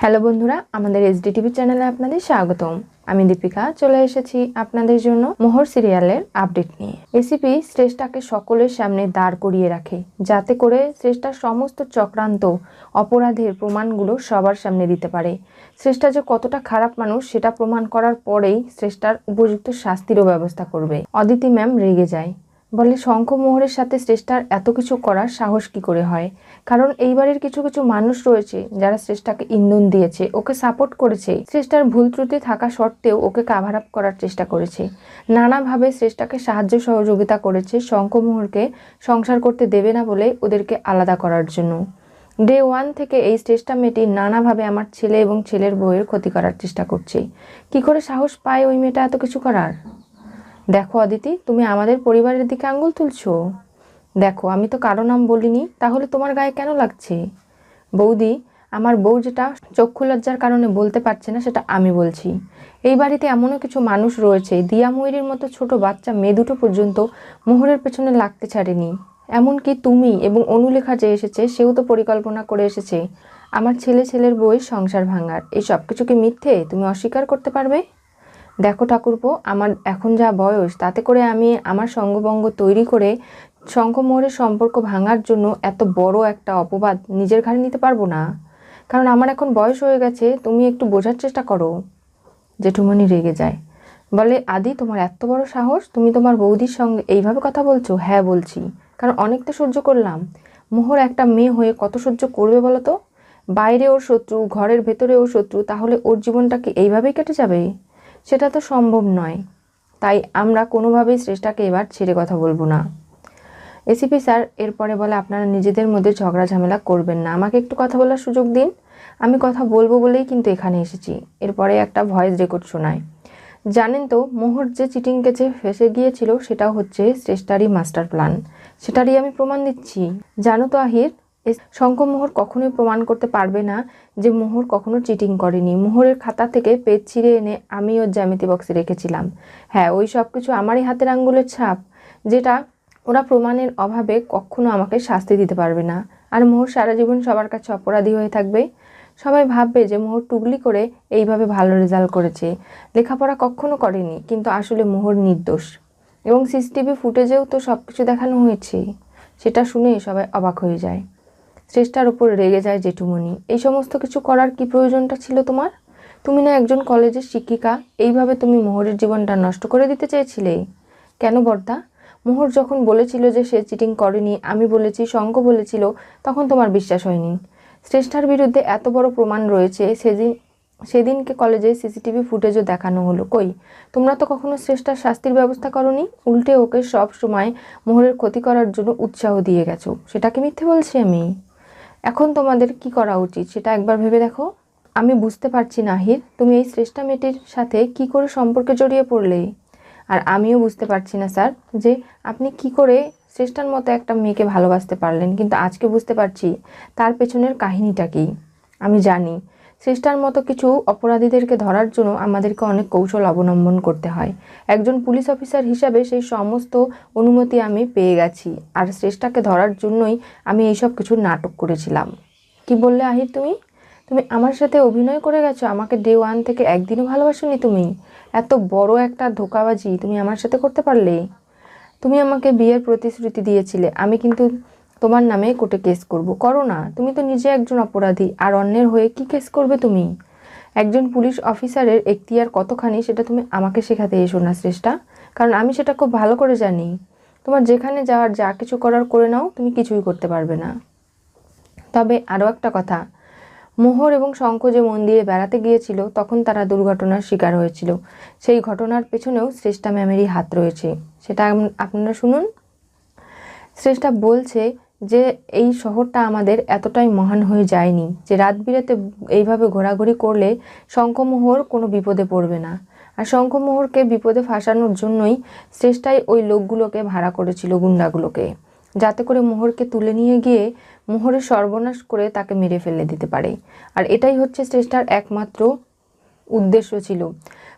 Hello বন্ধুরা, আমাদের SD TV চ্যানেলে আপনাদের স্বাগতম। আমি দীপিকা চলে এসেছি আপনাদের জন্য মোহর সিরিয়ালের আপডেট নিয়ে। এসিপি শ্রেষ্ঠাকে সকলের সামনে দাঁড় করিয়ে রাখে, যাতে করে শ্রেষ্ঠার সমস্ত চক্রান্ত অপরাধের প্রমাণগুলো সবার সামনে দিতে পারে। শ্রেষ্ঠা যে কতটা খারাপ মানুষ সেটা প্রমাণ করার পরেই শ্রেষ্ঠার উপযুক্ত শাস্তিরও ব্যবস্থা করবে। অদিতি ম্যাম রেগে যায়, বলে শঙ্খমোহরের সাথে শ্রেষ্ঠার এত কিছু করার সাহস কি করে হয়? কারণ এইবারের কিছু কিছু মানুষ রয়েছে যারা শ্রেষ্ঠাকে ইন্ধন দিয়েছে, ওকে সাপোর্ট করেছে, শ্রেষ্ঠার ভুল ত্রুটি থাকা সত্ত্বেও ওকে কাভার আপ করার চেষ্টা করেছে, নানাভাবে শ্রেষ্ঠাকে সাহায্য সহযোগিতা করেছে শঙ্খমোহরকে সংসার করতে দেবে না বলে ওদেরকে আলাদা করার জন্য। ডে 1 থেকে এই শ্রেষ্ঠা মেয়েটি নানাভাবে আমার ছেলে এবং ছেলের বউয়ের ক্ষতি করার চেষ্টা করছে। কি করে সাহস পায় ওই মেয়েটা এত কিছু করার? দেখো অদিতি, তুমি আমাদের পরিবারের দিকে আঙ্গুল তুলছো। দেখো, আমি তো কারো নাম বলিনি, তাহলে তোমার গায়ে কেন লাগছে? বৌদি, আমার বউ যেটা চক্ষু লজ্জার কারণে বলতে পারছে না সেটা আমি বলছি। এই বাড়িতে এমনও কিছু মানুষ রয়েছে, দিয়া ময়ূরীর মতো ছোট বাচ্চা মেয়ে দুটো পর্যন্ত মোহরের পেছনে লাগতে ছাড়েনি। এমনকি তুমি এবং অনুলেখা যে এসেছে সেও তো পরিকল্পনা করে এসেছে আমার ছেলের বউয়ের সংসার ভাঙার। এই সব কিছু কি মিথ্যে? তুমি অস্বীকার করতে পারবে? দেখো ঠাকুরপো, আমার এখন যা বয়স তাতে করে আমি আমার সঙ্গবঙ্গ তৈরি করে শঙ্খমোহরের সম্পর্ক ভাঙার জন্য এত বড় একটা অপবাদ নিজের ঘাড়ে নিতে পারবো না। কারণ আমার এখন বয়স হয়ে গেছে, তুমি একটু বোঝার চেষ্টা করো। জেঠুমণি রেগে যায়, বলে আদি, তোমার এত বড় সাহস, তুমি তোমার বৌদির সঙ্গে এইভাবে কথা বলছো? হ্যাঁ বলছি, কারণ অনেক তো সহ্য করলাম। মোহর একটা মেয়ে হয়ে কত সহ্য করবে বলো তো? বাইরে ওর শত্রু, ঘরের ভেতরে ওর শত্রু, তাহলে ওর জীবনটা কি এইভাবেই কেটে যাবে? সেটা তো সম্ভব নয়। তাই আমরা কোনোভাবেই শ্রেষ্ঠাকে এবার ছেড়ে কথা বলবো না। এসিপি স্যার এরপরে বলে, আপনারা নিজেদের মধ্যে ঝগড়া ঝামেলা করবেন না, আমাকে একটু কথা বলার সুযোগ দিন। আমি কথা বলবো বলেই কিন্তু এখানে এসেছি। এরপরে একটা ভয়েস রেকর্ড শোনায়। জানেন তো, মোহর যে চিটিং কেসে ফেসে গিয়েছিল সেটাও হচ্ছে শ্রেষ্ঠারই মাস্টার প্ল্যান। সেটারই আমি প্রমাণ দিচ্ছি। জানো তো আহির, শঙ্খমোহর কখনোই প্রমাণ করতে পারবে না যে মোহর কখনো চিটিং করেনি। মোহরের খাতা থেকে পেজ ছিঁড়ে এনে আমি ওর জ্যামিতি বক্সে রেখেছিলাম। হ্যাঁ, ওই সব কিছু আমারই হাতের আঙ্গুলের ছাপ, যেটা ওরা প্রমাণের অভাবে কখনো আমাকে শাস্তি দিতে পারবে না। আর মোহর সারা জীবন সবার কাছে অপরাধী হয়ে থাকবে। সবাই ভাববে যে মোহর টুগলি করে এইভাবে ভালো রেজাল্ট করেছে, লেখাপড়া কখনো করেনি, কিন্তু আসলে মোহর নির্দোষ। এবং সিসিটিভি ফুটেজেও তো সব কিছু দেখানো হয়েছে। সেটা শুনে সবাই অবাক হয়ে যায়। শ্রেষ্ঠার ওপর রেগে যায় জেঠুমণি। এই সমস্ত কিছু করার কি প্রয়োজনটা ছিল তোমার? তুমি না একজন কলেজের শিক্ষিকা, এইভাবে তুমি মোহরের জীবনটা নষ্ট করে দিতে চেয়েছিলে? কেন বর্দা? মোহর যখন বলেছিল যে সে চিটিং করেনি, আমি বলেছি, শঙ্খ বলেছিল, তখন তোমার বিশ্বাস হয়নি। শ্রেষ্ঠার বিরুদ্ধে এত বড় প্রমাণ রয়েছে, সেদিনকে কলেজে সিসিটিভি ফুটেজও দেখানো হলো। কই, তোমরা তো কখনো শ্রেষ্ঠার শাস্তির ব্যবস্থা করনি, উল্টে ওকে সব সময় মোহরের ক্ষতি করার জন্য উৎসাহ দিয়ে গেছো। সেটা কি মিথ্যে বলছি আমি? এখন তোমাদের কি করা উচিত সেটা একবার ভেবে দেখো। আমি বুঝতে পারছি না আহির, তুমি এই শ্রেষ্ঠা মেয়েটির সাথে কি করে সম্পর্কে জড়িয়ে পড়লে। আর আমিও বুঝতে পারছি না স্যার, যে আপনি কি করে শ্রেষ্ঠার মতো একটা মেয়েকে ভালোবাসতে পারলেন। কিন্তু আজকে বুঝতে পারছি তার পেছনের কাহিনীটা কি। আমি জানি শ্রেষ্ঠার মতো কিছু অপরাধীদেরকে ধরার জন্য আমাদেরকে অনেক কৌশল অবলম্বন করতে হয়। একজন পুলিশ অফিসার হিসাবে সেই সমস্ত অনুমতি আমি পেয়ে গেছি। আর শ্রেষ্ঠাকে ধরার জন্যই আমি এইসব কিছু নাটক করেছিলাম। কি বললে আহির তুমি? তুমি আমার সাথে অভিনয় করে গেছো? আমাকে ডে 1 থেকে একদিনও ভালোবাসোনি তুমি? এত বড় একটা ধোঁকাবাজি তুমি আমার সাথে করতে পারলে? তুমি আমাকে বিয়ের প্রতিশ্রুতি দিয়েছিলে, আমি কিন্তু তোমার নামে কোর্টে কেস করব। করো না, তুমি তো নিজে একজন অপরাধী, আর অন্যের হয়ে কি কেস করবে তুমি? একজন পুলিশ অফিসারের এখতিয়ার কতখানি সেটা তুমি আমাকে শেখাতে এসো না শ্রেষ্ঠা, কারণ আমি সেটা খুব ভালো করে জানি। তোমার যেখানে যাওয়ার, যা কিছু করার করে নাও, তুমি কিছুই করতে পারবে না। তবে আরও একটা কথা, মোহর এবং শঙ্খ যে মন্দিরে বেড়াতে গিয়েছিল তখন তারা দুর্ঘটনার শিকার হয়েছিল। সেই ঘটনার পেছনেও শ্রেষ্ঠা ম্যামেরই হাত রয়েছে। সেটা আপনারা শুনুন। শ্রেষ্ঠা বলছে যে এই শহরটা আমাদের এতটাই মহান হয়ে যায়নি যে রাত বিরাতে এইভাবে ঘোরাঘুরি করলে শঙ্খমোহর কোনো বিপদে পড়বে না। আর শঙ্খমোহরকে বিপদে ফাঁসানোর জন্যই শ্রেষ্ঠাই ওই লোকগুলোকে ভাড়া করেছিল, গুন্ডাগুলোকে, যাতে করে মোহরকে তুলে নিয়ে গিয়ে মোহরের সর্বনাশ করে তাকে মেরে ফেলে দিতে পারে। আর এটাই হচ্ছে শ্রেষ্ঠার একমাত্র উদ্দেশ্য ছিল।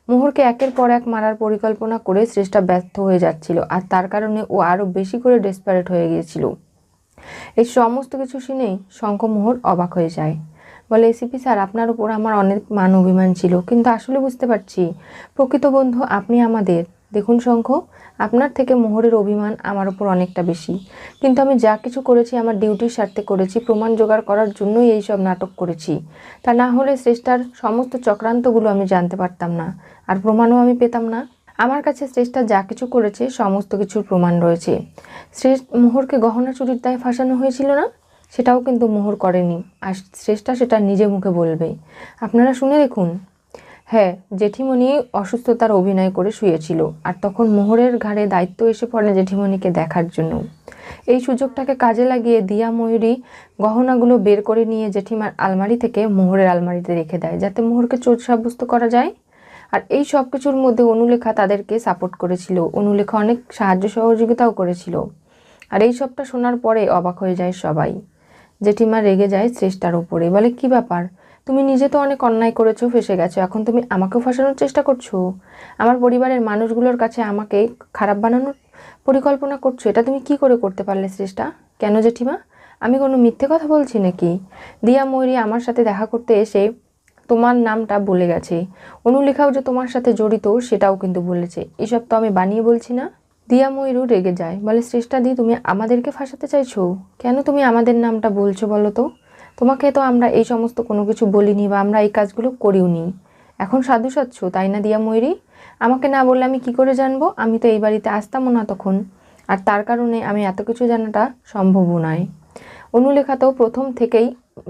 মোহরকে একের পর এক মারার পরিকল্পনা করে শ্রেষ্ঠা ব্যর্থ হয়ে যাচ্ছিল, আর তার কারণে ও আরও বেশি করে ডেসপারেট হয়ে গিয়েছিল। এই সমস্ত কিছু শুনেই শঙ্খমোহর অবাক হয়ে যায়, বলে এসিপি স্যার, আপনার উপর আমার অনেক মান অভিমান ছিল, কিন্তু আসলে বুঝতে পারছি প্রকৃত বন্ধু আপনি আমাদের। দেখুন শঙ্খ, আপনার থেকে মোহরের অভিমান আমার উপর অনেকটা বেশি, কিন্তু আমি যা কিছু করেছি আমার ডিউটির স্বার্থে করেছি, প্রমাণ জোগাড় করার জন্যই এই সব নাটক করেছি। তা না হলে শ্রেষ্ঠার সমস্ত চক্রান্তগুলো আমি জানতে পারতাম না, আর প্রমাণও আমি পেতাম না। আমার কাছে শ্রেষ্ঠা যা কিছু করেছে সমস্ত কিছুর প্রমাণ রয়েছে। মোহরকে গহনা চুরির দায়ে ফাঁসানো হয়েছিল না, সেটাও কিন্তু মোহর করেনি, আর শ্রেষ্ঠা সেটা নিজে মুখে বলবে। আপনারা শুনে দেখুন। হ্যাঁ, জেঠিমণি অসুস্থতার অভিনয় করে শুয়েছিল, আর তখন মোহরের ঘাড়ে দায়িত্ব এসে পড়ে জেঠিমণিকে দেখার জন্য। এই সুযোগটাকে কাজে লাগিয়ে দিয়া ময়ূরী গহনাগুলো বের করে নিয়ে জেঠিমার আলমারি থেকে মোহরের আলমারিতে রেখে দেয়, যাতে মোহরকে চোর সাব্যস্ত করা যায়। আর এই সব কিছুর মধ্যে অনুলেখা তাদেরকে সাপোর্ট করেছিল, অনুলেখা অনেক সাহায্য সহযোগিতাও করেছিল। আর এই সবটা শোনার পরে অবাক হয়ে যায় সবাই। জেঠিমা রেগে যায় শ্রেষ্ঠার উপরে, বলে কি ব্যাপার, তুমি নিজে তো অনেক অন্যায় করেছো, ফেসে গেছো, এখন তুমি আমাকেও ফাঁসানোর চেষ্টা করছো, আমার পরিবারের মানুষগুলোর কাছে আমাকে খারাপ বানানোর পরিকল্পনা করছো। এটা তুমি কি করে করতে পারলে শ্রেষ্ঠা? কেন জেঠিমা, আমি কোনো মিথ্যে কথা বলছি নাকি? দিয়া ময়ূরী আমার সাথে দেখা করতে এসে তোমার নামটা বলে গেছে, অনুলেখাও যে তোমার সাথে জড়িত সেটাও কিন্তু বলেছে, এসব তো আমি বানিয়ে বলছি না। দিয়া ময়ূরও রেগে যায়, বলে শ্রেষ্ঠা দি, তুমি আমাদেরকে ফাঁসাতে চাইছো? কেন তুমি আমাদের নামটা বলছো বলো তো? তোমাকে তো আমরা এই সমস্ত কোনো কিছু বলিনি, বা আমরা এই কাজগুলো করিওনি। এখন সাধু সাচ্ছ তাই না দিয়া ময়ূরী? আমাকে না বললে আমি কি করে জানবো? আমি তো এই বাড়িতে আসতামও না তখন, আর তার কারণে আমি এত কিছু জানাটা সম্ভবও নয়। অনুলেখা তো প্রথম থেকেই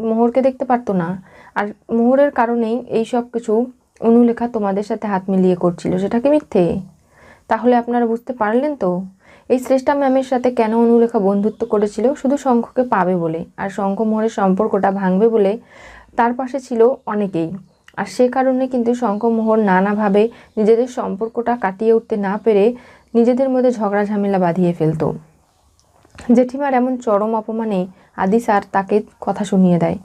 মোহরকে দেখতে পারতো না, আর মোহরের কারণেই এই সব কিছু অনুলেখা তোমাদের সাথে হাত মিলিয়ে করছিল, সেটা কি মিথ্যে? তাহলে আপনারা বুঝতে পারলেন তো এই শ্রেষ্ঠা ম্যামের সাথে কেন অনুলেখা বন্ধুত্ব করেছিল? শুধু শঙ্খকে পাবে বলে, আর শঙ্খ মোহরের সম্পর্কটা ভাঙবে বলে তার পাশে ছিল অনেকেই। আর সে কারণে কিন্তু শঙ্খ মোহর নানাভাবে নিজেদের সম্পর্কটা কাটিয়ে উঠতে না পেরে নিজেদের মধ্যে ঝগড়া ঝামেলা বাঁধিয়ে ফেলতো। জেঠিমার এমন চরম অপমানে আদি স্যার তাকে কথা শুনিয়ে দেয়,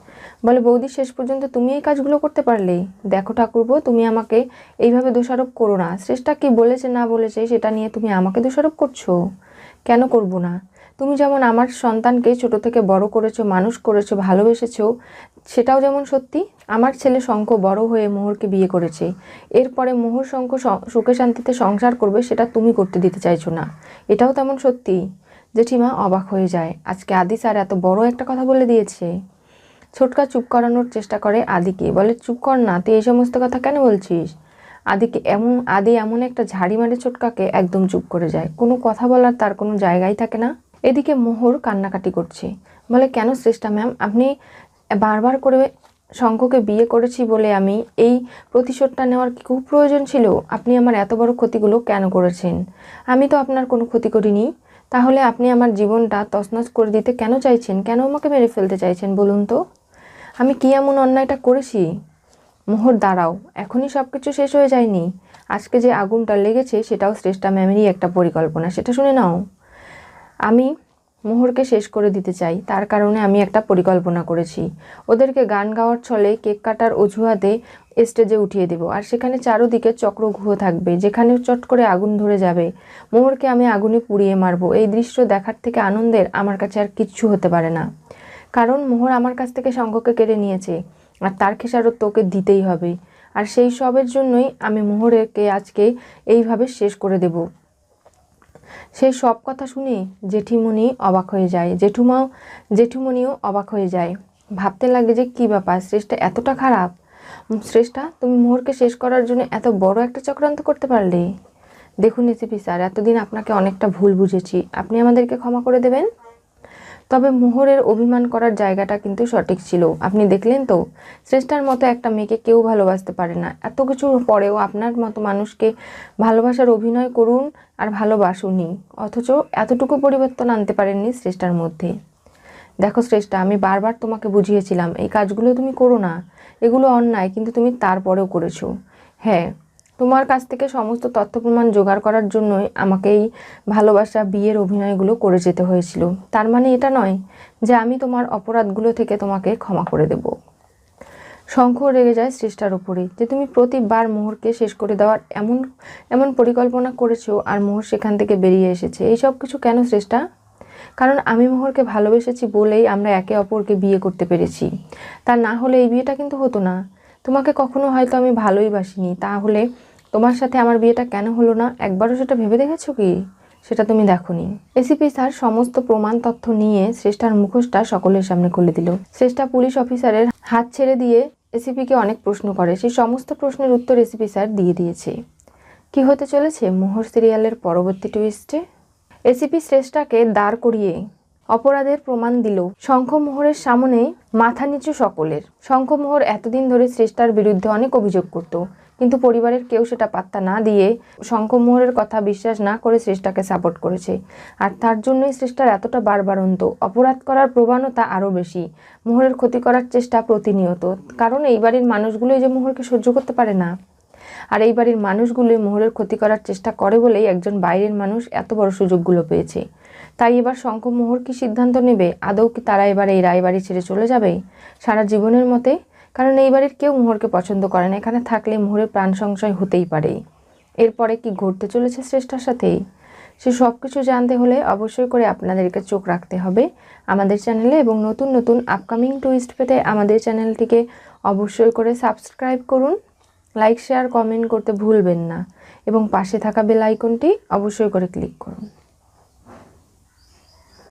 বলে বৌদি, শেষ পর্যন্ত তুমি এই কাজগুলো করতে পারলে? দেখো ঠাকুরপো, তুমি আমাকে এইভাবে দোষারোপ করো না। শ্রেষ্ঠা কি বলেছে না বলেছে সেটা নিয়ে তুমি আমাকে দোষারোপ করছো। কেন করব না? তুমি যেমন আমার সন্তানকে ছোট থেকে বড় করেছো, মানুষ করেছো, ভালোবেসেছো, সেটাও যেমন সত্যি। আমার ছেলে শঙ্খ বড় হয়ে মোহরকে বিয়ে করেছে, এরপরে মোহর শঙ্খ সুখে শান্তিতে সংসার করবে, সেটা তুমি করতে দিতে চাইছো না, এটাও তেমন সত্যি। জেঠিমা অবাক হয়ে যায়, আজকে আদি স্যার এত বড় একটা কথা বলে দিয়েছে। ছোটকা চুপ করানোর চেষ্টা করে আদিকে, বলে চুপ কর না, তুই এই সমস্ত কথা কেন বলছিস? আদি এমন একটা ঝাড়ি মারে ছোটকাকে, একদম চুপ করে যায়, কোনো কথা বলার তার কোনো জায়গাই থাকে না। এদিকে মোহর কান্নাকাটি করছে, বলে কেন শ্রেষ্ঠা ম্যাম, আপনি বারবার করে শঙ্খকে বিয়ে করেছি বলে আমি এই প্রতিশোধটা নেওয়ার কি খুব প্রয়োজন ছিল? আপনি আমার এত বড় ক্ষতিগুলো কেন করেছেন? আমি তো আপনার কোনো ক্ষতি করিনি, তাহলে আপনি আমার জীবনটা তছনছ করে দিতে কেন চাইছেন? কেন আমাকে মেরে ফেলতে চাইছেন বলুন তো? আমি কি এমন অন্যায়টা করেছি? মোহর দাঁড়াও, এখনই সব কিছু শেষ হয়ে যায়নি। আজকে যে আগুনটা লেগেছে সেটাও শ্রেষ্ঠা ম্যামেরই একটা পরিকল্পনা, সেটা শুনে নাও। আমি মোহরকে শেষ করে দিতে চাই, তার কারণে আমি একটা পরিকল্পনা করেছি। ওদেরকে গান গাওয়ার ছলে কেক কাটার অজুহাতে স্টেজে উঠিয়ে দেব, আর সেখানে চারোদিকে চক্রগুহ থাকবে, যেখানে চট করে আগুন ধরে যাবে, মোহরকে আমি আগুনে পুড়িয়ে মারবো। এই দৃশ্য দেখার থেকে আনন্দের আমার কাছে আর কিচ্ছু হতে পারে না, কারণ মোহর আমার কাছ থেকে শঙ্খকে কেড়ে নিয়েছে, আর তার খেসারত তোকে দিতেই হবে। আর সেই সবের জন্যই আমি মোহরকে আজকে এইভাবে শেষ করে দেব। সেই সব কথা শুনে জেঠিমণি অবাক হয়ে যায়, জেঠুমণিও অবাক হয়ে যায়, ভাবতে লাগে যে কী ব্যাপার, শ্রেষ্ঠা এতটা খারাপ? শ্রেষ্ঠা, তুমি মোহরকে শেষ করার জন্য এত বড় একটা চক্রান্ত করতে পারলে? দেখুন এসিপি স্যার, এতদিন আপনাকে অনেকটা ভুল বুঝেছি, আপনি আমাদেরকে ক্ষমা করে দেবেন। তবে মোহরের অভিমান করার জায়গাটা কিন্তু সঠিক ছিল। আপনি দেখলেন তো, শ্রেষ্ঠার মতো একটা মেয়েকে কেউ ভালোবাসতে পারে না। এত কিছুর পরেও আপনার মতো মানুষকে ভালোবাসার অভিনয় করুন আর ভালোবাসুনি, অথচ এতটুকু পরিবর্তন আনতে পারেননি শ্রেষ্ঠার মধ্যে। দেখো শ্রেষ্ঠা, আমি বারবার তোমাকে বুঝিয়েছিলাম এই কাজগুলো তুমি করো না, এগুলো অন্যায়, কিন্তু তুমি তারপরেও করেছো। হ্যাঁ, তোমার কাছ থেকে সমস্ত তথ্য প্রমাণ জোগাড় করার জন্যই আমাকে এই ভালোবাসা বিয়ের অভিনয়গুলো করে যেতে হয়েছিল। তার মানে এটা নয় যে আমি তোমার অপরাধগুলো থেকে তোমাকে ক্ষমা করে দেব। শঙ্খ রেগে যায় শ্রেষ্ঠার উপরে, যে তুমি প্রতিবার মোহরকে শেষ করে দেওয়ার এমন পরিকল্পনা করেছো, আর মোহর সেখান থেকে বেরিয়ে এসেছে। এই সব কিছু কেন শ্রেষ্ঠা? কারণ আমি মোহরকে ভালোবেসেছি বলেই আমরা একে অপরকে বিয়ে করতে পেরেছি। তা না হলে এই বিয়েটা কিন্তু হতো না। তোমাকে কখনো হয়তো আমি ভালোই বাসিনি, তাহলে তোমার সাথে আমার বিয়েটা কেন হলো না একবারও সেটা ভেবে দেখেছো কি? সেটা তুমি দেখোনি। এসিপি স্যার সমস্ত প্রমাণ তথ্য নিয়ে শ্রেষ্ঠার মুখোশটা সকলের সামনে খুলে দিল। শ্রেষ্ঠা পুলিশ অফিসারের হাত ছেড়ে দিয়ে এসিপিকে অনেক প্রশ্ন করে। সেই সমস্ত প্রশ্নের উত্তর এসিপি স্যার দিয়ে দিয়েছে। কি হতে চলেছে মোহর সিরিয়ালের পরবর্তী টুইস্টে? এসিপি শ্রেষ্ঠাকে দাঁড় করিয়ে অপরাধের প্রমাণ দিল। শঙ্খমোহরের সামনে মাথা নিচু সকলের। শঙ্খমোহর এতদিন ধরে শ্রেষ্ঠার বিরুদ্ধে অনেক অভিযোগ করত, কিন্তু পরিবারের কেউ সেটা পাত্তা না দিয়ে শঙ্খমোহরের কথা বিশ্বাস না করে শ্রেষ্ঠাকে সাপোর্ট করেছে। আর তার জন্যই শ্রেষ্ঠার এতটা বাড়বাড়ন্ত, অপরাধ করার প্রবণতা আরও বেশি, মোহরের ক্ষতি করার চেষ্টা প্রতিনিয়ত। কারণ এই বাড়ির মানুষগুলোই যে মোহরকে সহ্য করতে পারে না, আর এই বাড়ির মানুষগুলোই মোহরের ক্ষতি করার চেষ্টা করে বলেই একজন বাইরের মানুষ এত বড় সুযোগগুলো পেয়েছে। তাই এবার শঙ্খমোহর কি সিদ্ধান্ত নেবে? আদৌ কি তারা এবার এই রায়বাড়ি ছেড়ে চলে যাবে সারা জীবনের মতে? কারণ এই বাড়ির কেউ মোহরকে পছন্দ করে না, এখানে থাকলে মোহরের প্রাণ সংশয় হতেই পারে। এরপরে কি ঘটতে চলেছে শ্রেষ্ঠার সাথে, সে সব কিছু জানতে হলে অবশ্যই করে আপনাদেরকে চোখ রাখতে হবে আমাদের চ্যানেলে, এবং নতুন নতুন আপকামিং টুইস্ট পেতে আমাদের চ্যানেলটিকে অবশ্যই করে সাবস্ক্রাইব করুন। লাইক, শেয়ার, কমেন্ট করতে ভুলবেন না, এবং পাশে থাকা বেল আইকনটি অবশ্যই করে ক্লিক করুন।